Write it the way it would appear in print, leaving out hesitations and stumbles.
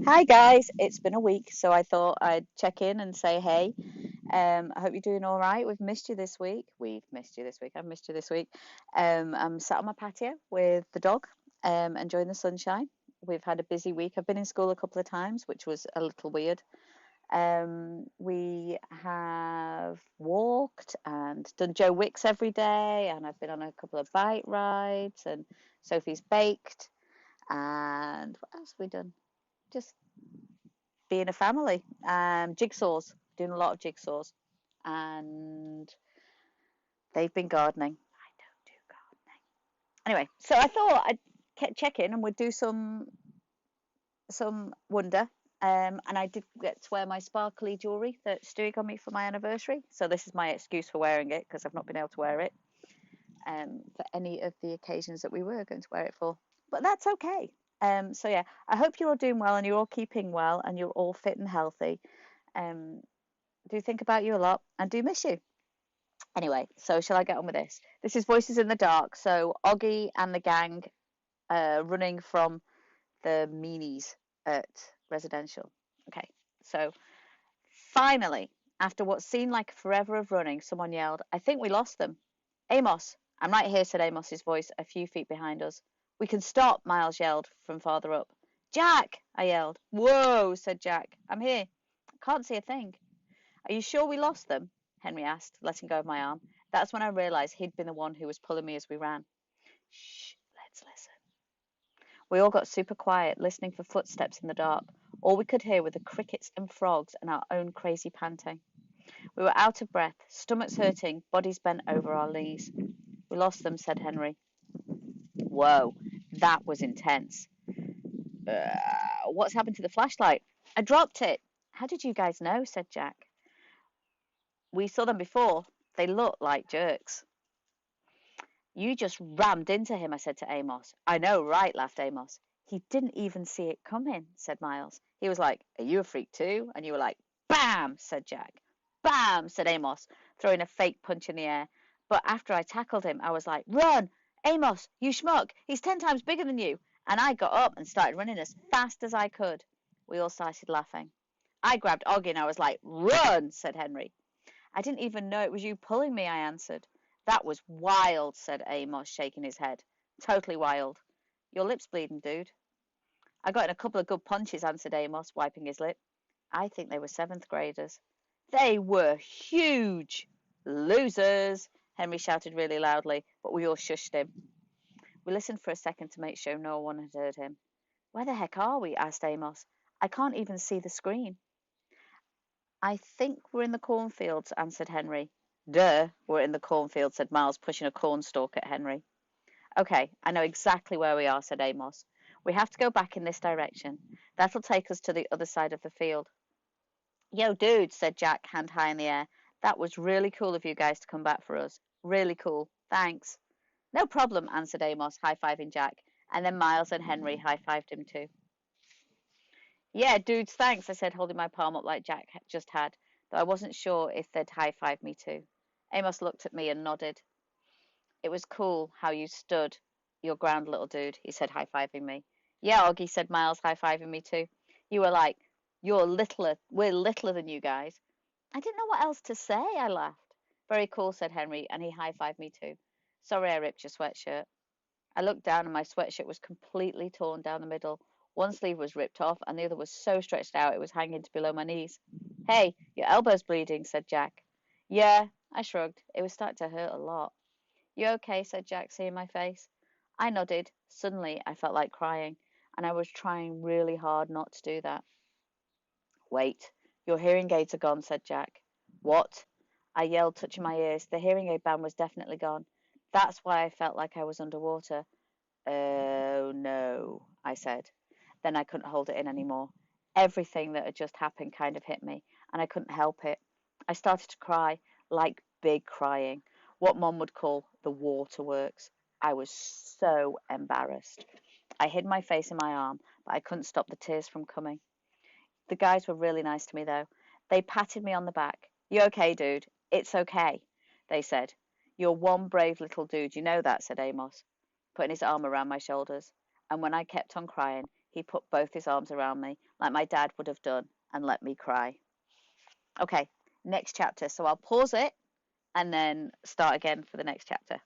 Hi guys, it's been a week, so I thought I'd check in and say hey. I hope you're doing all right. We've missed you this week. We've missed you this week. I've missed you this week. I'm sat on my patio with the dog, enjoying the sunshine. We've had a busy week. I've been in school a couple of times, which was a little weird. We have walked and done Joe Wicks every day, and I've been on a couple of bike rides, and Sophie's baked. And what else have we done? Just being a family. Jigsaws, doing a lot of jigsaws, and they've been gardening. I don't do gardening. Anyway, so I thought I'd check in and we'd do some wonder. And I did get to wear my sparkly jewellery that Stewie got me for my anniversary. So this is my excuse for wearing it because I've not been able to wear it for any of the occasions that we were going to wear it for. But that's okay. So yeah, I hope you're all doing well and you're all keeping well and you're all fit and healthy. Um, do think about you a lot and do miss you. Anyway, so shall I get on with this? This is Voices in the Dark. So Oggy and the gang running from the meanies at residential. Okay, so finally, after what seemed like forever of running, someone yelled, I think we lost them. Amos, I'm right here, said Amos's voice a few feet behind us. We can stop, Miles yelled from farther up. Jack, I yelled. Whoa, said Jack. I'm here. I can't see a thing. Are you sure we lost them? Henry asked, letting go of my arm. That's when I realised he'd been the one who was pulling me as we ran. Shh, let's listen. We all got super quiet, listening for footsteps in the dark. All we could hear were the crickets and frogs and our own crazy panting. We were out of breath, stomachs hurting, bodies bent over our knees. We lost them, said Henry. Whoa, that was intense. What's happened to the flashlight? I dropped it. How did you guys know? Said Jack. We saw them before. They look like jerks. You just rammed into him, I said to Amos. I know, right, laughed Amos. He didn't even see it coming, said Miles. He was like, Are you a freak too? And you were like, Bam, said Jack. Bam, said Amos, throwing a fake punch in the air. But after I tackled him, I was like, Run! Amos, you schmuck! He's 10 times bigger than you! And I got up and started running as fast as I could. We all started laughing. I grabbed Oggy and I was like, Run, said Henry. I didn't even know it was you pulling me, I answered. That was wild, said Amos, shaking his head. Totally wild. Your lip's bleeding, dude. I got in a couple of good punches, answered Amos, wiping his lip. I think they were seventh graders. They were huge. Losers, Henry shouted really loudly, but we all shushed him. We listened for a second to make sure no one had heard him. Where the heck are we? Asked Amos. I can't even see the screen. I think we're in the cornfields, answered Henry. Duh, we're in the cornfield, said Miles, pushing a cornstalk at Henry. Okay, I know exactly where we are, said Amos. We have to go back in this direction. That'll take us to the other side of the field. Yo, dude, said Jack, hand high in the air. That was really cool of you guys to come back for us. Really cool. Thanks. No problem, answered Amos, high-fiving Jack. And then Miles and Henry high-fived him too. Yeah, dudes, thanks, I said, holding my palm up like Jack just had, though I wasn't sure if they'd high-five me too. Amos looked at me and nodded. It was cool how you stood your ground, little dude, he said, high-fiving me. Yeah, Oggy, said Miles, high-fiving me too. You were like, we're littler than you guys. I didn't know what else to say, I laughed. Very cool, said Henry, and he high-fived me too. Sorry I ripped your sweatshirt. I looked down and my sweatshirt was completely torn down the middle. One sleeve was ripped off and the other was so stretched out it was hanging to below my knees. Hey, your elbow's bleeding, said Jack. Yeah, I shrugged. It was starting to hurt a lot. You okay? Said Jack, seeing my face. I nodded. Suddenly, I felt like crying, and I was trying really hard not to do that. Wait, your hearing aids are gone, said Jack. What? I yelled, touching my ears. The hearing aid band was definitely gone. That's why I felt like I was underwater. Oh no, I said. Then I couldn't hold it in anymore. Everything that had just happened kind of hit me, and I couldn't help it. I started to cry, like big crying, what Mom would call the waterworks. I was so embarrassed. I hid my face in my arm, but I couldn't stop the tears from coming. The guys were really nice to me, though. They patted me on the back. You okay, dude? It's okay, they said. You're one brave little dude, you know that, said Amos, putting his arm around my shoulders. And when I kept on crying, he put both his arms around me, like my dad would have done, and let me cry. Okay, next chapter. So I'll pause it and then start again for the next chapter.